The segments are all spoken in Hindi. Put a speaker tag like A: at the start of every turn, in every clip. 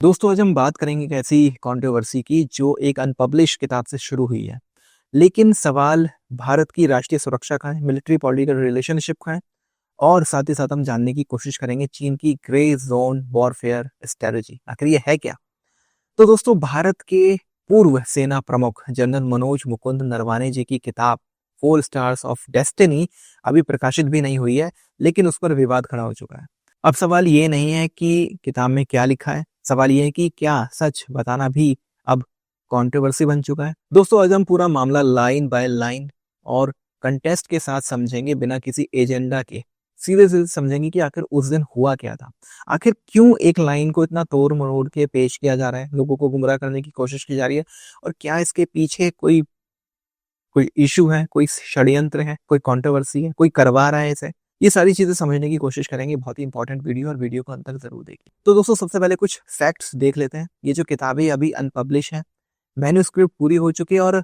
A: दोस्तों आज हम बात करेंगे एक ऐसी कंट्रोवर्सी की जो एक अनपब्लिश किताब से शुरू हुई है। लेकिन सवाल भारत की राष्ट्रीय सुरक्षा का है, मिलिट्री पॉलिटिकल रिलेशनशिप का है और साथ ही साथ हम जानने की कोशिश करेंगे चीन की ग्रे जोन वॉरफेयर स्ट्रेटजी आखिर ये है क्या। तो दोस्तों भारत के पूर्व सेना प्रमुख जनरल मनोज मुकुंद नरवाने जी की किताब फोर स्टार्स ऑफ डेस्टिनी अभी प्रकाशित भी नहीं हुई है, लेकिन उस पर विवाद खड़ा हो चुका है। अब सवाल ये नहीं है कि किताब में क्या लिखा है, सवाल ये है कि क्या सच बताना भी अब कंट्रोवर्सी बन चुका है। दोस्तों आज हम पूरा मामला लाइन बाय लाइन और कंटेस्ट के साथ समझेंगे, बिना किसी एजेंडा के सीधे सीधे समझेंगे कि आखिर उस दिन हुआ क्या था। आखिर क्यों एक लाइन को इतना तोड़ मरोड़ के पेश किया जा रहा है, लोगों को गुमराह करने की कोशिश की जा रही है, और क्या इसके पीछे कोई कोई इशू है, कोई षड्यंत्र है, कोई कंट्रोवर्सी है, कोई करवा रहा है इसे। ये सारी चीजें समझने की कोशिश करेंगे। बहुत ही इंपॉर्टेंट वीडियो, और वीडियो को अंत तक जरूर देखिए। तो दोस्तों सबसे पहले कुछ फैक्ट्स देख लेते हैं। ये जो किताबें अभी अनपब्लिश है, मैन्युस्क्रिप्ट पूरी हो चुकी है और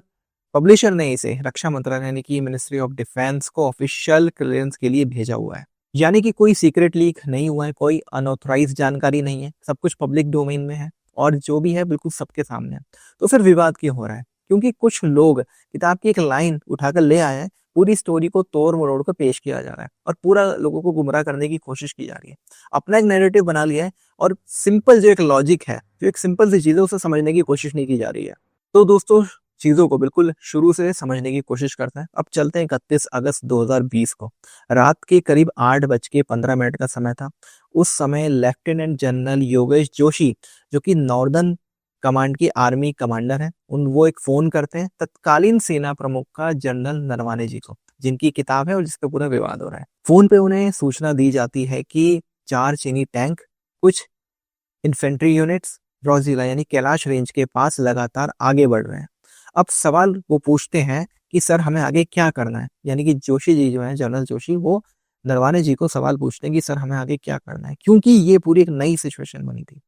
A: पब्लिशर ने इसे रक्षा मंत्रालय यानी कि मिनिस्ट्री ऑफ डिफेंस को ऑफिशियल क्लियरेंस के लिए भेजा हुआ है। यानी कि कोई सीक्रेट लीक नहीं हुआ है, कोई अनऑथराइज जानकारी नहीं है, सब कुछ पब्लिक डोमेन में है और जो भी है बिल्कुल सबके सामने है। तो फिर विवाद क्यों हो रहा है? क्योंकि कुछ लोग किताब की एक लाइन उठाकर ले आए हैं, पूरी स्टोरी को तोड़ मरोड़ कर पेश किया जा रहा है और पूरा लोगों को गुमराह करने की कोशिश की जा रही है। अपना एक नैरेटिव बना लिया है और सिंपल जो एक लॉजिक है, जो एक सिंपल सी चीज है, उसे समझने की कोशिश नहीं की जा रही है। तो दोस्तों चीजों को बिल्कुल शुरू से समझने की कोशिश करते हैं। अब चलते हैं 31 अगस्त 2020 को। रात के करीब 8:15 का समय था। उस समय लेफ्टिनेंट जनरल योगेश जोशी, जो कि नॉर्दर्न कमांड की आर्मी कमांडर है, वो एक फोन करते हैं तत्कालीन सेना प्रमुख का जनरल नरवाने जी को, जिनकी किताब है और जिसपे पूरा विवाद हो रहा है। फोन पे उन्हें सूचना दी जाती है कि 4 चीनी टैंक, कुछ इन्फेंट्री यूनिट्स रोजिला यानी कैलाश रेंज के पास लगातार आगे बढ़ रहे हैं। अब सवाल वो पूछते हैं कि सर हमें आगे क्या करना है, यानी कि जोशी जी जो है, जनरल जोशी, वो नरवाने जी को सवाल पूछते हैं कि सर हमें आगे क्या करना है, क्योंकि ये पूरी एक नई सिचुएशन बनी थी।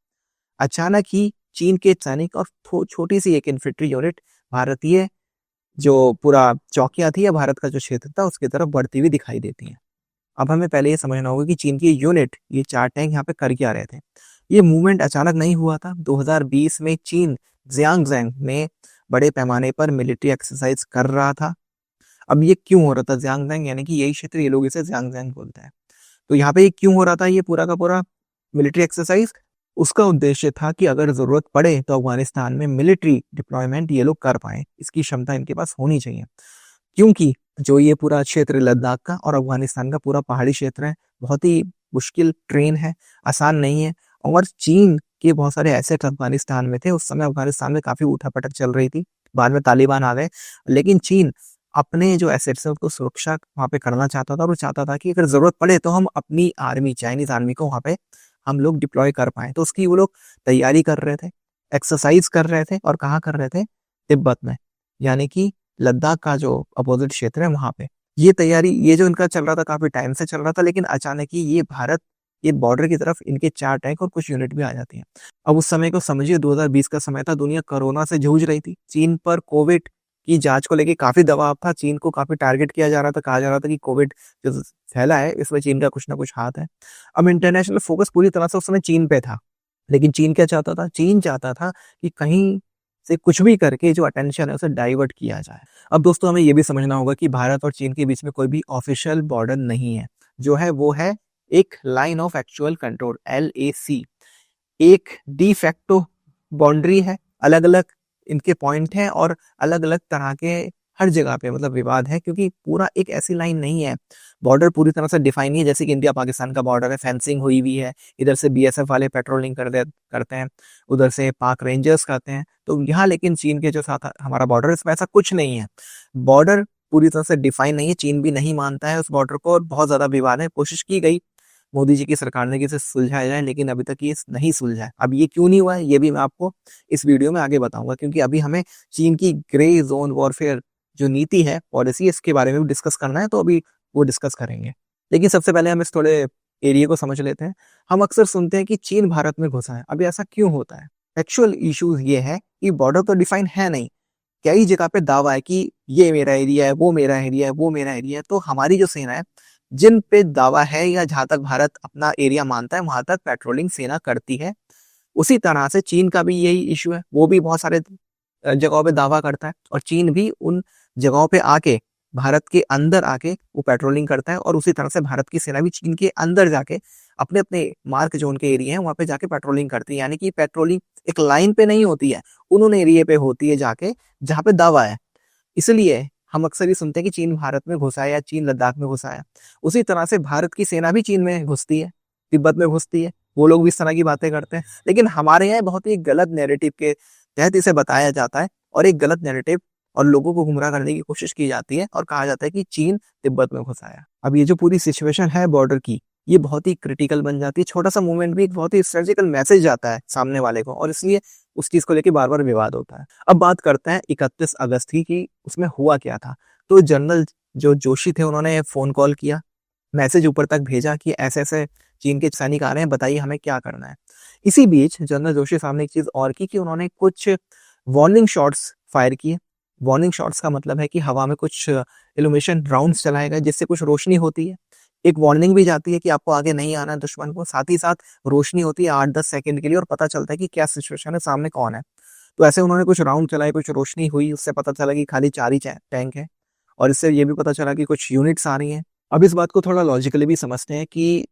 A: अचानक ही चीन के सैनिक और छोटी सी एक इन्फेंट्री यूनिट भारतीय जो पूरा चौकियां थी या भारत का जो क्षेत्र था उसकी तरफ बढ़ती हुई दिखाई देती है। अब हमें पहले ये समझना होगा कि चीन की यूनिट, ये 4 टैंक यहाँ पे कर क्या रहे थे। ये मूवमेंट अचानक नहीं हुआ था। 2020 में चीन जियांगजेंग में बड़े पैमाने पर मिलिट्री एक्सरसाइज कर रहा था। अब ये क्यों हो रहा था? जियांगजेंग यानी कि यही क्षेत्र, ये लोग इसे जियांगजेंग बोलते हैं। तो यहाँ पे ये क्यों हो रहा था ये पूरा का पूरा मिलिट्री एक्सरसाइज? उसका उद्देश्य था कि अगर जरूरत पड़े तो अफगानिस्तान में मिलिट्री डिप्लॉयमेंट ये लोग कर पाए, इसकी क्षमता इनके पास होनी चाहिए। क्योंकि जो ये पूरा क्षेत्र लद्दाख का और अफगानिस्तान का पूरा पहाड़ी क्षेत्र है, बहुत ही मुश्किल ट्रेन है, आसान नहीं है। और चीन के बहुत सारे एसेट अफगानिस्तान में थे। उस समय अफगानिस्तान में काफी उठापटक चल रही थी, बाद में तालिबान आ गए, लेकिन चीन अपने जो एसेट्स है उसको सुरक्षा वहां पे करना चाहता था और वो चाहता था कि अगर जरूरत पड़े तो हम अपनी आर्मी, चाइनीज आर्मी को वहां पे हम लोग डिप्लॉय कर पाए। तो उसकी वो लोग तैयारी कर रहे थे, एक्सरसाइज कर रहे थे। और कहाँ कर रहे थे? तिब्बत में, यानी कि लद्दाख का जो अपोजिट क्षेत्र है वहां पे ये तैयारी, ये जो इनका चल रहा था काफी टाइम से चल रहा था। लेकिन अचानक ही ये भारत, ये बॉर्डर की तरफ इनके 4 टैंक और कुछ यूनिट भी आ जाती हैं। अब उस समय को समझिए, 2020 का समय था, दुनिया कोरोना से जूझ रही थी। चीन पर कोविड की जांच को लेके काफी दबाव था, चीन को काफी टारगेट किया जा रहा था, कहा जा रहा था कि कोविड जो फैला है इसमें चीन का कुछ ना कुछ हाथ है। अब इंटरनेशनल फोकस पूरी तरह से उस समय चीन पे था। लेकिन चीन क्या चाहता था? चीन चाहता था कि कहीं से कुछ भी करके जो अटेंशन है उसे डाइवर्ट किया जाए। अब दोस्तों हमें यह भी समझना होगा कि भारत और चीन के बीच में कोई भी ऑफिशियल बॉर्डर नहीं है। जो है वो है एक line of actual control, LAC। एक डी फैक्टो बाउंड्री है, अलग अलग इनके पॉइंट हैं और अलग अलग तरह के हर जगह पे मतलब विवाद है, क्योंकि पूरा एक ऐसी लाइन नहीं है, बॉर्डर पूरी तरह से डिफाइन नहीं है। जैसे कि इंडिया पाकिस्तान का बॉर्डर है, फेंसिंग हुई हुई है, इधर से BSF वाले पेट्रोलिंग करते हैं, उधर से पाक रेंजर्स करते हैं। तो यहाँ लेकिन चीन के जो साथ हमारा बॉर्डर है इसमें ऐसा कुछ नहीं है। बॉर्डर पूरी तरह से डिफाइन नहीं है, चीन भी नहीं मानता है उस बॉर्डर को और बहुत ज्यादा विवाद है। कोशिश की गई मोदी जी की सरकार ने कि इसे सुलझाया जाए, लेकिन अभी तक ये नहीं सुलझा है। अब ये क्यों नहीं हुआ है ये भी मैं आपको इस वीडियो में आगे बताऊंगा, क्योंकि अभी हमें चीन की ग्रे जोन वॉरफेयर जो नीति है, पॉलिसी, इसके बारे में भी डिस्कस करना है, तो अभी वो डिस्कस करेंगे। लेकिन सबसे पहले हम इस थोड़े एरिया को समझ लेते हैं। हम अक्सर सुनते हैं कि चीन भारत में घुसा है। अभी ऐसा क्यों होता है? एक्चुअल इश्यूज ये है कि बॉर्डर तो डिफाइन है नहीं, कई जगह पे दावा है कि ये मेरा एरिया है, वो मेरा एरिया है, वो मेरा एरिया है। तो हमारी जो सेना है, जिन पे दावा है या जहां तक भारत अपना एरिया मानता है वहां तक पेट्रोलिंग सेना करती है। उसी तरह से चीन का भी यही इश्यू है, वो भी बहुत सारे जगहों पे दावा करता है और चीन भी उन जगहों पे आके भारत के अंदर आके वो पेट्रोलिंग करता है और उसी तरह से भारत की सेना भी चीन के अंदर जाके अपने-अपने मार्क जो उनके एरिया हैं वहाँ पे जाके पेट्रोलिंग करती है। यानी कि पेट्रोलिंग एक लाइन पे नहीं होती है, उन एरिया पे होती है जाके जहाँ पे दावा है। इसलिए हम अक्सर ये सुनते हैं कि चीन भारत में घुसा है या चीन लद्दाख में घुसा है। उसी तरह से भारत की सेना भी चीन में घुसती है, तिब्बत में घुसती है। वो लोग भी इस तरह की बातें करते हैं। लेकिन हमारे यहाँ बहुत ही गलत नैरेटिव के तहत इसे बताया जाता है और एक गलत नैरेटिव और लोगों को गुमराह करने की कोशिश की जाती है और कहा जाता है कि चीन तिब्बत में घुसा है। अब ये जो पूरी सिचुएशन है बॉर्डर की, ये बहुत ही क्रिटिकल बन जाती है। छोटा-सा मूवमेंट भी एक बहुत ही स्ट्रेटेजिकल मैसेज जाता है सामने वाले को और इसलिए उस चीज़ को लेके बार-बार विवाद होता है। अब बात करते हैं 31 अगस्त की कि उसमें हुआ क्या था? तो जनरल जो जोशी थे उन्होंने फ़ोन कॉल किया, मैसेज ऊपर तक भेजा कि ऐसे-ऐसे चीन के सैनिक आ रहे हैं, बताइए हमें क्या करना है? इसी बीच जनरल जोशी साहब ने एक चीज़ और की कि उन्होंने कुछ वार्निंग शॉट्स फायर किए। वार्निंग शॉट्स का मतलब है कि हवा में कुछ इल्यूमिनेशन राउंड्स चलाए गए जिससे कुछ रोशनी होती है। एक वार्निंग भी जाती है कि आपको आगे नहीं आना है दुश्मन को, साथ ही साथ रोशनी होती है 8-10 सेकंड के लिए और पता चलता है कि क्या सिचुएशन है, सामने कौन है। तो ऐसे उन्होंने कुछ राउंड चलाए, कुछ रोशनी हुई, उससे पता चला कि खाली 4 ही टैंक है और इससे ये भी पता चला कि कुछ यूनिट्स आ रही हैं। अब इस बात को थोड़ा लॉजिकली भी समझते हैं कि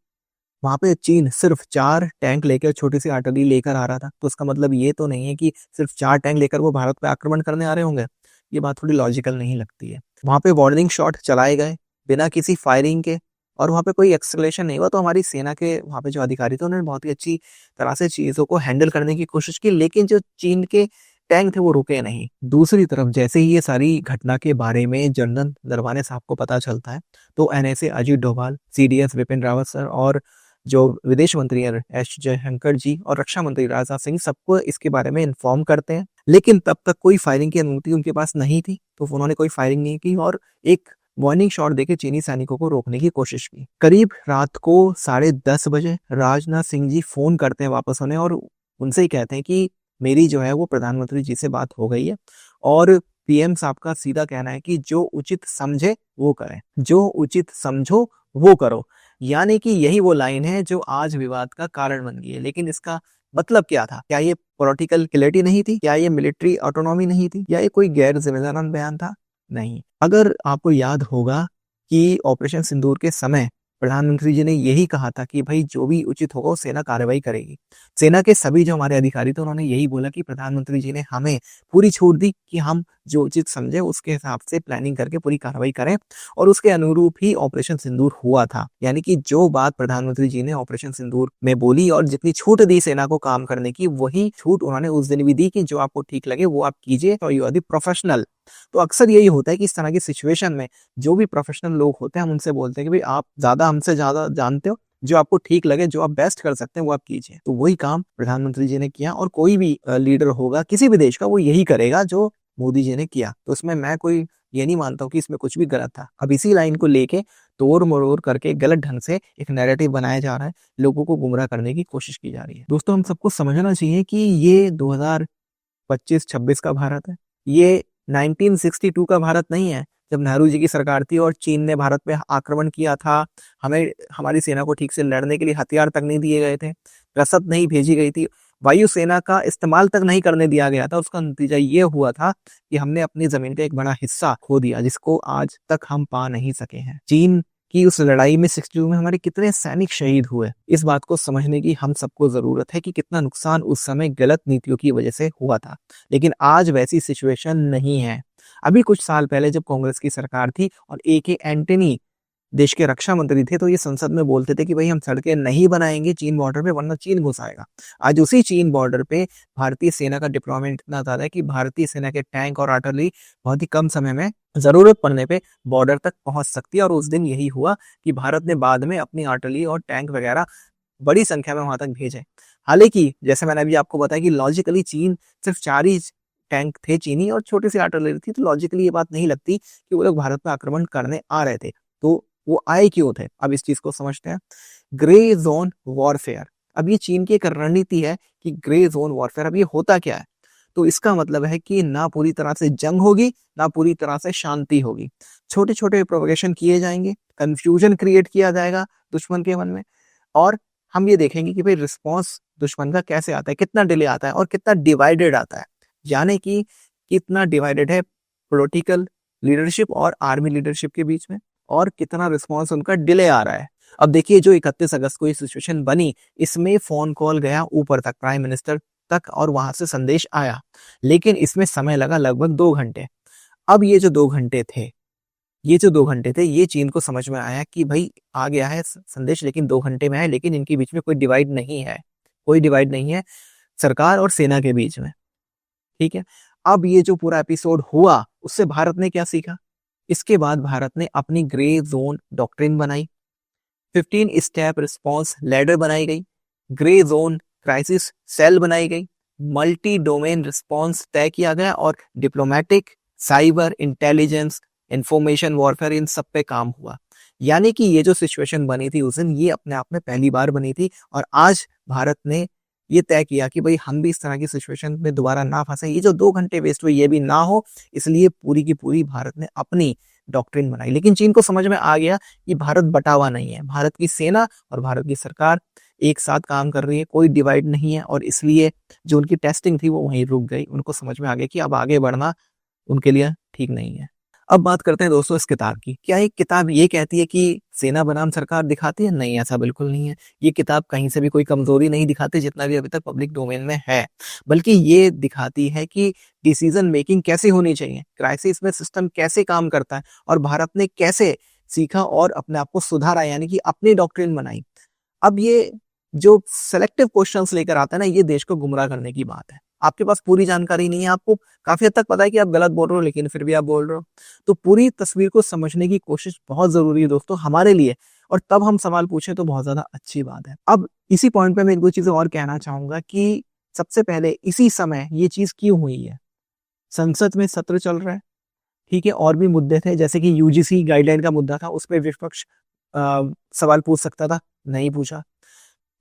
A: वहाँ पे चीन सिर्फ 4 टैंक लेकर छोटी-सी आर्टिलरी लेकर आ रहा था। तो उसका मतलब ये तो नहीं है कि सिर्फ 4 टैंक लेकर वो भारत पे आक्रमण करने आ रहे होंगे। ये बात थोड़ी लॉजिकल नहीं लगती है। वहाँ पे वार्निंग शॉट चलाए गए बिना किसी फायरिंग के और वहाँ पे कोई एस्केलेशन नहीं हुआ। तो हमारी सेना के वहाँ पे जो अधिकारी थे उन्होंने बहुत ही अच्छी तरह से चीज़ों को हैंडल करने की कोशिश की, लेकिन जो चीन के टैंक थे वो रुके नहीं। दूसरी तरफ जैसे ही ये सारी घटना के बारे में जनरल नरवणे साहब को पता चलता है, तो NSA Ajit Doval, CDS Vipin Rawat sir और जो विदेश मंत्री हैं एस जयशंकर जी और रक्षा मंत्री राजनाथ सिंह सबको इसके बारे में इन्फॉर्म करते हैं। लेकिन तब तक कोई फायरिंग की अनुमति उनके पास नहीं थी, तो उन्होंने कोई फायरिंग नहीं की और एक वार्निंग शॉट देके चीनी सैनिकों को रोकने की कोशिश की। करीब रात को 10:30 बजे राजनाथ सिंह जी फोन करते हैं वापस उन्हें और उनसे ही कहते हैं कि मेरी जो है वो प्रधानमंत्री जी से बात हो गई है और पीएम साहब का सीधा कहना है कि जो उचित समझे वो करें, जो उचित समझो वो करो। यानी कि यही वो लाइन है जो आज विवाद का कारण बन गई है। लेकिन इसका मतलब क्या था? क्या ये पॉलिटिकल क्लैरिटी नहीं थी? क्या ये मिलिट्री ऑटोनॉमी नहीं थी? या ये कोई गैर जिम्मेदाराना बयान था? नहीं। अगर आपको याद होगा कि ऑपरेशन सिंदूर के समय प्रधानमंत्री जी ने यही कहा था कि भाई जो भी उचित होगा वो सेना कार्रवाई करेगी। सेना के सभी जो हमारे अधिकारी थे उन्होंने यही बोला कि प्रधानमंत्री जी ने हमें पूरी छूट दी कि हम जो उचित समझे उसके हिसाब से प्लानिंग करके पूरी कार्रवाई करें और उसके अनुरूप ही ऑपरेशन सिंदूर हुआ था। यानी कि जो बात प्रधानमंत्री जी ने ऑपरेशन सिंदूर में बोली और जितनी छूट दी सेना को काम करने की, वही छूट उन्होंने उस दिन भी दी कि जो आपको ठीक लगे वो आप कीजिए और यू आर द प्रोफेशनल। तो अक्सर यही होता है कि इस तरह की सिचुएशन में जो भी प्रोफेशनल लोग होते हैं हम उनसे बोलते हैं कि भाई आप हमसे ज्यादा जानते हो, जो आपको ठीक लगे, जो आप बेस्ट कर सकते हैं वो आप कीजिए। तो वही काम प्रधानमंत्री जी ने किया और कोई भी लीडर होगा किसी भी देश का वो यही करेगा जो मोदी जी ने किया। तो इसमें मैं कोई ये नहीं मानता हूँ कि इसमें कुछ भी गलत था। अब इसी लाइन को लेके तोड़-मरोड़ करके गलत ढंग से एक नैरेटिव बनाया जा रहा है, लोगों को गुमराह करने की कोशिश की जा रही है। दोस्तों हम सबको समझना चाहिए कि ये 2025-26 का भारत है। ये 1962 का भारत नहीं है, जब नेहरू जी की सरकार थी और चीन ने भारत पे आक्रमण किया था। हमें हमारी सेना को ठीक से लड़ने के लिए हथियार तक नहीं दिए गए थे, रसद नहीं भेजी गई थी, वायुसेना का इस्तेमाल तक नहीं करने दिया गया था। उसका नतीजा ये हुआ था कि हमने अपनी ज़मीन का एक बड़ा हिस्सा खो दिया, जिसको आज तक हम पा नहीं सके हैं। चीन की उस लड़ाई में 62 में हमारे कितने सैनिक शहीद हुए, इस बात को समझने की हम सबको ज़रूरत है कि कितना नुकसान उस समय गलत नीतियों की वजह से हुआ था। लेकिन आज वैसी सिचुएशन नहीं है। अभी कुछ साल पहले जब कांग्रेस की सरकार थी और ए.के. एंटनी देश के रक्षा मंत्री थे, तो ये संसद में बोलते थे कि भाई हम सड़कें नहीं बनाएंगे चीन बॉर्डर पे वरना चीन घुस आएगा। आज उसी चीन बॉर्डर पे भारतीय सेना का डिप्लॉयमेंट इतना ज़्यादा है कि भारतीय सेना के टैंक और आर्टिलरी बहुत ही कम समय में ज़रूरत पड़ने पे बॉर्डर तक पहुंच सकती है और उस दिन यही हुआ कि भारत ने बाद में अपनी आर्टिलरी और टैंक वगैरह बड़ी संख्या में वहां तक भेजे। हालांकि जैसे मैंने अभी आपको बताया कि लॉजिकली चीन सिर्फ 4 ही टैंक थे चीनी और छोटी सी आर्टिलरी थी, तो लॉजिकली ये बात नहीं लगती कि वो लोग भारत पर आक्रमण करने आ रहे थे। तो वो आए क्यों थे? अब इस चीज को समझते हैं। ग्रे जोन वॉरफेयर, अब ये चीन की एक रणनीति है कि ग्रे जोन वॉरफेयर। अब ये होता क्या है? तो इसका मतलब है कि ना पूरी तरह से जंग होगी, ना पूरी तरह से शांति होगी। छोटे छोटे प्रोवोकेशन किए जाएंगे, कंफ्यूजन क्रिएट किया जाएगा दुश्मन के मन में और हम ये देखेंगे कि भाई रिस्पॉन्स दुश्मन का कैसे आता है, कितना डिले आता है और कितना डिवाइडेड आता है, यानी कि कितना डिवाइडेड है पॉलिटिकल लीडरशिप और आर्मी लीडरशिप के बीच में, और कितना रिस्पॉन्स उनका डिले आ रहा है। अब देखिए जो 31 अगस्त को ये सिचुएशन बनी, इसमें फोन कॉल गया ऊपर तक, प्राइम मिनिस्टर तक, और वहां से संदेश आया, लेकिन इसमें समय लगा लगभग 2 घंटे। अब ये जो 2 घंटे थे, ये चीन को समझ में आया कि भाई आ गया है संदेश, लेकिन 2 घंटे में है, लेकिन इनके बीच में कोई डिवाइड नहीं है, कोई डिवाइड नहीं है सरकार और सेना के बीच में। ठीक है, अब ये जो पूरा एपिसोड हुआ, उससे भारत ने क्या सीखा? इसके बाद भारत ने अपनी ग्रे जोन डॉक्ट्रिन बनाई, 15 स्टेप रिस्पॉन्स लैडर बनाई गई, ग्रे जोन क्राइसिस सेल बनाई गई, मल्टी डोमेन रिस्पॉन्स तय किया गया, और diplomatic, cyber, intelligence, information warfare, इन सब पे काम हुआ। यानी कि ये जो सिचुएशन बनी थी उस दिन, ये अपने आप में पहली बार बनी थी, और आज भारत ने ये तय किया कि भाई हम भी इस तरह की सिचुएशन में दोबारा ना फंसे, ये जो 2 घंटे वेस्ट हुए ये भी ना हो, इसलिए पूरी की पूरी भारत ने अपनी डॉक्ट्रिन बनाई। लेकिन चीन को समझ में आ गया कि भारत बटा हुआ नहीं है, भारत की सेना और भारत की सरकार एक साथ काम कर रही है, कोई डिवाइड नहीं है, और इसलिए जो उनकी टेस्टिंग थी वो वहीं रुक गई। उनको समझ में आ गया कि अब आगे बढ़ना उनके लिए ठीक नहीं है। अब बात करते हैं दोस्तों इस किताब की। क्या ये किताब ये कहती है कि सेना बनाम सरकार दिखाती है? नहीं, ऐसा बिल्कुल नहीं है। ये किताब कहीं से भी कोई कमजोरी नहीं दिखाती, जितना भी अभी तक पब्लिक डोमेन में है, बल्कि ये दिखाती है कि डिसीजन मेकिंग कैसे होनी चाहिए, क्राइसिस में सिस्टम कैसे काम करता है, और भारत ने कैसे सीखा और अपने आप को सुधारा, यानी कि अपनी डॉक्ट्रिन बनाई। अब ये जो सेलेक्टिव क्वेश्चंस लेकर आता है ना, ये देश को गुमराह करने की बात है। आपके पास पूरी जानकारी नहीं है, आपको काफी हद तक पता है कि आप गलत बोल रहे हो, लेकिन फिर भी आप बोल रहे हो। तो पूरी तस्वीर को समझने की कोशिश बहुत जरूरी है दोस्तों हमारे लिए, और तब हम सवाल पूछे तो बहुत ज्यादा अच्छी बात है। अब इसी पॉइंट पे मैं एक दो चीजें और कहना चाहूंगा कि सबसे पहले इसी समय ये चीज क्यों हुई है। संसद में सत्र चल रहा है, ठीक है, और भी मुद्दे थे, जैसे कि यूजीसी गाइडलाइन का मुद्दा था, उस पर विपक्ष सवाल पूछ सकता था, नहीं पूछा।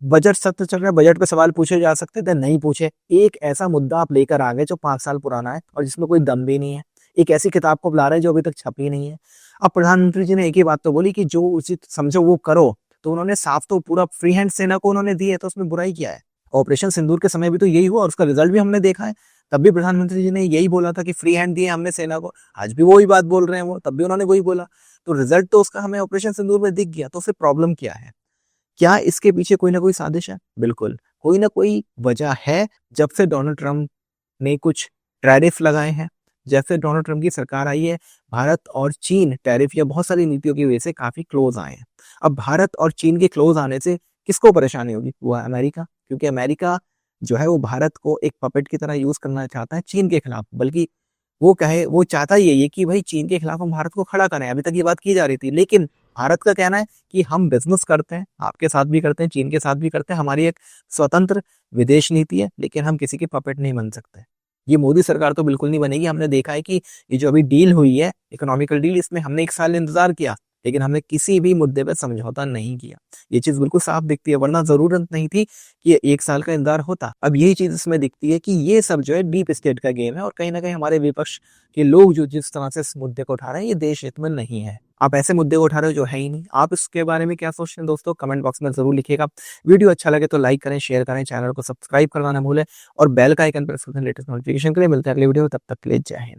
A: बजट सत्र चल रहा है, बजट पे सवाल पूछे जा सकते थे, नहीं पूछे। एक ऐसा मुद्दा आप लेकर आ गए जो 5 साल पुराना है और जिसमें कोई दम भी नहीं है। एक ऐसी किताब को ला रहे हैं जो अभी तक छपी नहीं है। अब प्रधानमंत्री जी ने एक ही बात तो बोली कि जो उचित समझो वो करो, तो उन्होंने साफ तो पूरा फ्री हैंड सेना को उन्होंने दी है, तो उसमें बुराई क्या है? ऑपरेशन सिंदूर के समय भी तो यही हुआ, और उसका रिजल्ट भी हमने देखा है। तब भी प्रधानमंत्री जी ने यही बोला था कि फ्री हैंड दिए हमने सेना को, आज भी वही बात बोल रहे हैं वो, तब भी उन्होंने वही बोला। तो रिजल्ट तो उसका हमें ऑपरेशन सिंदूर में दिख गया, तो फिर प्रॉब्लम क्या है? क्या इसके पीछे कोई ना कोई साजिश है? बिल्कुल, कोई ना कोई वजह है। जब से डोनाल्ड ट्रंप ने कुछ टैरिफ लगाए हैं, जब से डोनाल्ड ट्रंप की सरकार आई है, भारत और चीन टैरिफ या बहुत सारी नीतियों की वजह से काफी क्लोज आए हैं। अब भारत और चीन के क्लोज आने से किसको परेशानी होगी? वो है अमेरिका, क्योंकि अमेरिका जो है वो भारत को एक पपेट की तरह यूज करना चाहता है चीन के खिलाफ। बल्कि वो चाहता ही यही है कि भाई चीन के खिलाफ हम भारत को खड़ा करें। अभी तक ये बात की जा रही थी, लेकिन भारत का कहना है कि हम बिजनेस करते हैं, आपके साथ भी करते हैं, चीन के साथ भी करते हैं, हमारी एक स्वतंत्र विदेश नीति है, लेकिन हम किसी के पपेट नहीं बन सकते। ये मोदी सरकार तो बिल्कुल नहीं बनेगी। हमने देखा है कि ये जो अभी डील हुई है, इकोनॉमिकल डील, इसमें हमने 1 साल इंतजार किया, लेकिन हमने किसी भी मुद्दे पर समझौता नहीं किया। ये चीज बिल्कुल साफ दिखती है, वरना जरूरत नहीं थी कि ये 1 साल का इंतजार होता। अब यही चीज इसमें दिखती है कि ये सब जो है डीप स्टेट का गेम है, और कहीं ना कहीं हमारे विपक्ष के लोग जो जिस तरह से इस मुद्दे को उठा रहे हैं, ये देश हित में नहीं है। आप ऐसे मुद्दे को उठा रहे हो जो है ही नहीं। आप इसके बारे में क्या सोचते हैं दोस्तों? कमेंट बॉक्स में जरूर लिखिएगा। वीडियो अच्छा लगे तो लाइक करें, शेयर करें, चैनल को सब्सक्राइब करना ना भूलें, और बेल का आइकन प्रेस करें लेटेस्ट नोटिफिकेशन के लिए। मिलते हैं अगले वीडियो, तब तक के लिए जय हिंद।